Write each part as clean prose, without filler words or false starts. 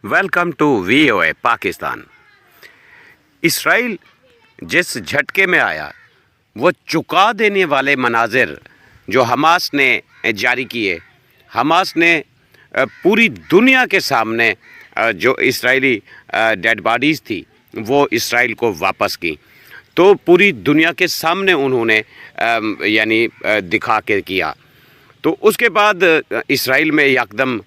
Welcome to VOA Pakistan. Israel जिस झटके में आया वो चुका देने वाले मनाजिर जो हमास ने जारी किए। हमास ने पूरी दुनिया के सामने जो इसराइली डेड बॉडीज़ थी वो इसराइल को वापस की, तो पूरी दुनिया के सामने उन्होंने यानी दिखा के किया। तो उसके बाद इसराइल में एकदम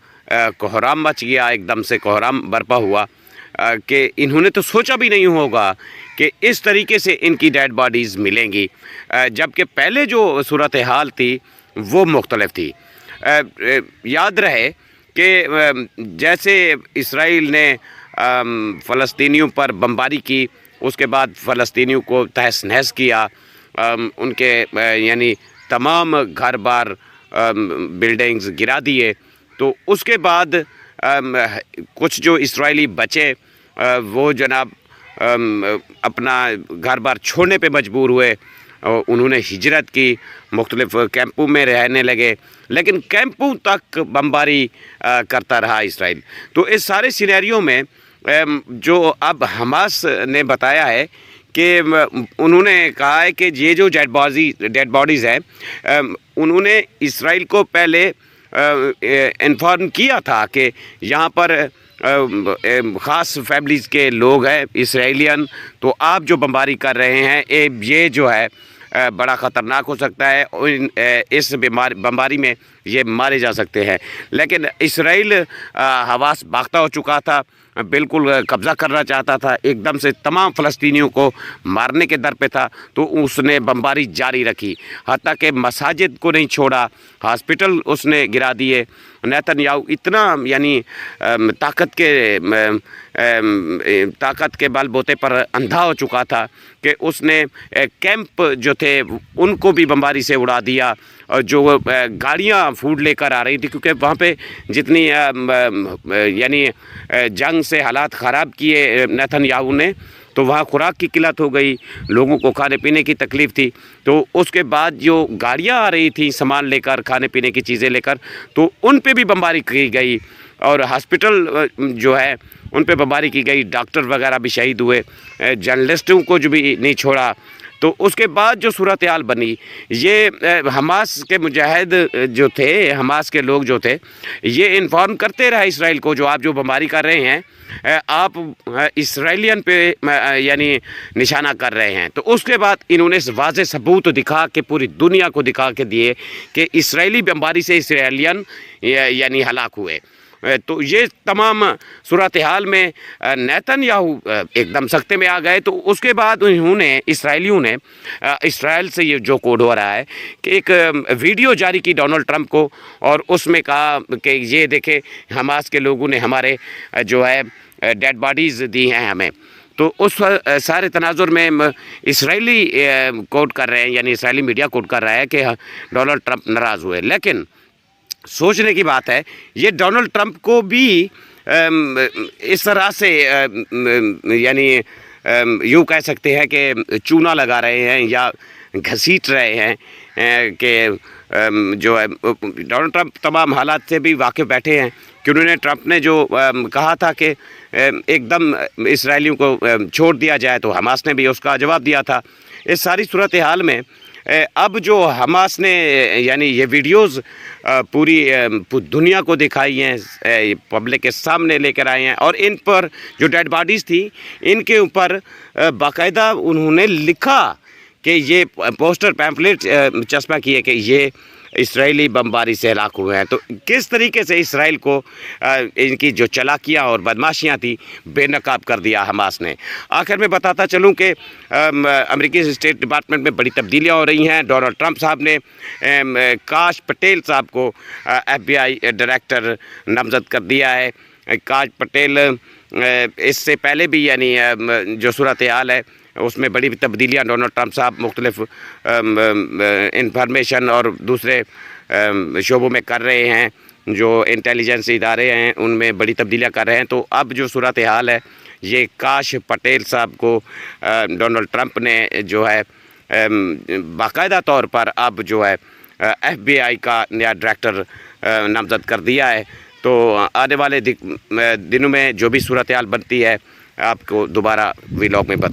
कोहराम मच गया, एकदम से कोहराम बरपा हुआ कि इन्होंने तो सोचा भी नहीं होगा कि इस तरीके से इनकी डेड बॉडीज़ मिलेंगी, जबकि पहले जो सूरत हाल थी वो मुख्तलिफ थी। याद रहे कि जैसे इसराइल ने फ़लस्तीनियों पर बमबारी की, उसके बाद फ़लस्तीनियों को तहस नहस किया, उनके यानी तमाम घर बार बिल्डिंग्स गिरा दिए। तो उसके बाद कुछ जो इसराइली बचे वो जनाब अपना घर बार छोड़ने पे मजबूर हुए, उन्होंने हिजरत की, मुख्तलिफ़ कैंपों में रहने लगे, लेकिन कैंपों तक बमबारी करता रहा इसराइल। तो इस सारे सिनेरियो में जो अब हमास ने बताया है कि उन्होंने कहा है कि ये जो डेड बॉडीज़ हैं उन्होंने इसराइल को पहले इन्फॉर्म किया था कि यहाँ पर ख़ास फैमिलीज़ के लोग हैं इसराइलियन, तो आप जो बमबारी कर रहे हैं ये जो है बड़ा ख़तरनाक हो सकता है, इस बमबारी में ये मारे जा सकते हैं। लेकिन इसराइल हवास बाख्ता हो चुका था, बिल्कुल कब्ज़ा करना चाहता था, एकदम से तमाम फ़लस्तीनियों को मारने के दर पे था, तो उसने बमबारी जारी रखी, हत्ता कि मसाजिद को नहीं छोड़ा, हॉस्पिटल उसने गिरा दिए। नेतन्याहू इतना यानी ताकत के बलबूते पर अंधा हो चुका था कि उसने कैंप जो थे उनको भी बमबारी से उड़ा दिया, और जो गाड़ियाँ फूड लेकर आ रही थी, क्योंकि वहाँ पे जितनी यानी जंग से हालात ख़राब किए नेतन्याहू ने, तो वहाँ खुराक की किल्लत हो गई, लोगों को खाने पीने की तकलीफ़ थी। तो उसके बाद जो गाड़ियाँ आ रही थी सामान लेकर, खाने पीने की चीज़ें लेकर, तो उन पे भी बमबारी की गई, और हॉस्पिटल जो है उन पे बमबारी की गई, डॉक्टर वगैरह भी शहीद हुए, जर्नलिस्टों को जो भी नहीं छोड़ा। तो उसके बाद जो सूरत हाल बनी, ये हमास के मुजाहिद जो थे, हमास के लोग जो थे, ये इन्फॉर्म करते रहे इसराइल को, जो आप जो बमबारी कर रहे हैं आप इसराइलियन पे यानी निशाना कर रहे हैं। तो उसके बाद इन्होंने वाज़ेह सबूत दिखा के पूरी दुनिया को दिखा के दिए कि इसराइली बमबारी से इसराइलियन यानी हलाक हुए। तो ये तमाम सूरत हाल में नेतन्याहू एकदम सख्ते में आ गए। तो उसके बाद इसराइलियों ने इसराइल से ये जो कोड हो रहा है कि एक वीडियो जारी की डोनाल्ड ट्रंप को, और उसमें कहा कि ये देखें हमास के लोगों ने हमारे जो है डेड बॉडीज़ दी हैं हमें। तो उस सारे तनाजुर में इसराइली कोड कर रहे हैं, यानी इसराइली मीडिया कोड कर रहा है कि डोनाल्ड ट्रंप नाराज़ हुए। लेकिन सोचने की बात है, ये डोनाल्ड ट्रंप को भी इस तरह से यानी यूँ कह सकते हैं कि चूना लगा रहे हैं या घसीट रहे हैं कि जो है डोनाल्ड ट्रंप तमाम हालात से भी वाकिफ़ बैठे हैं कि उन्होंने ट्रंप ने जो कहा था कि एकदम इसराइलियों को छोड़ दिया जाए, तो हमास ने भी उसका जवाब दिया था। इस सारी सूरत हाल में अब जो हमास ने यानी ये वीडियोज़ पूरी दुनिया को दिखाई हैं, पब्लिक के सामने लेकर आए हैं, और इन पर जो डेड बॉडीज़ थी इनके ऊपर बाकायदा उन्होंने लिखा कि ये पोस्टर पैम्फलेट चस्पा किए कि ये इसराइली बमबारी से हलाक हुए हैं। तो किस तरीके से इसराइल को इनकी जो चालाकियाँ और बदमाशियाँ थी बेनकाब कर दिया हमास ने। आखिर में बताता चलूँ कि अमेरिकी स्टेट डिपार्टमेंट में बड़ी तब्दीलियाँ हो रही हैं। डोनाल्ड ट्रंप साहब ने काश पटेल साहब को FBI डायरेक्टर नामज़द कर दिया है। काश पटेल इससे पहले भी यानी जो सूरत हाल है उसमें बड़ी तब्दीलियाँ डोनाल्ड ट्रंप साहब मुख्तलिफ इंफॉर्मेशन और दूसरे शोबों में कर रहे हैं, जो इंटेलिजेंस इदारे हैं उनमें बड़ी तब्दीलियाँ कर रहे हैं। तो अब जो सूरत हाल है, ये काश पटेल साहब को डोनाल्ड ट्रंप ने जो है बाकायदा तौर पर अब जो है FBI का नया डायरेक्टर नामज़द कर दिया है। تو آنے والے دنوں میں جو بھی صورتحال بنتی ہے آپ کو دوبارہ ولاگ میں بتا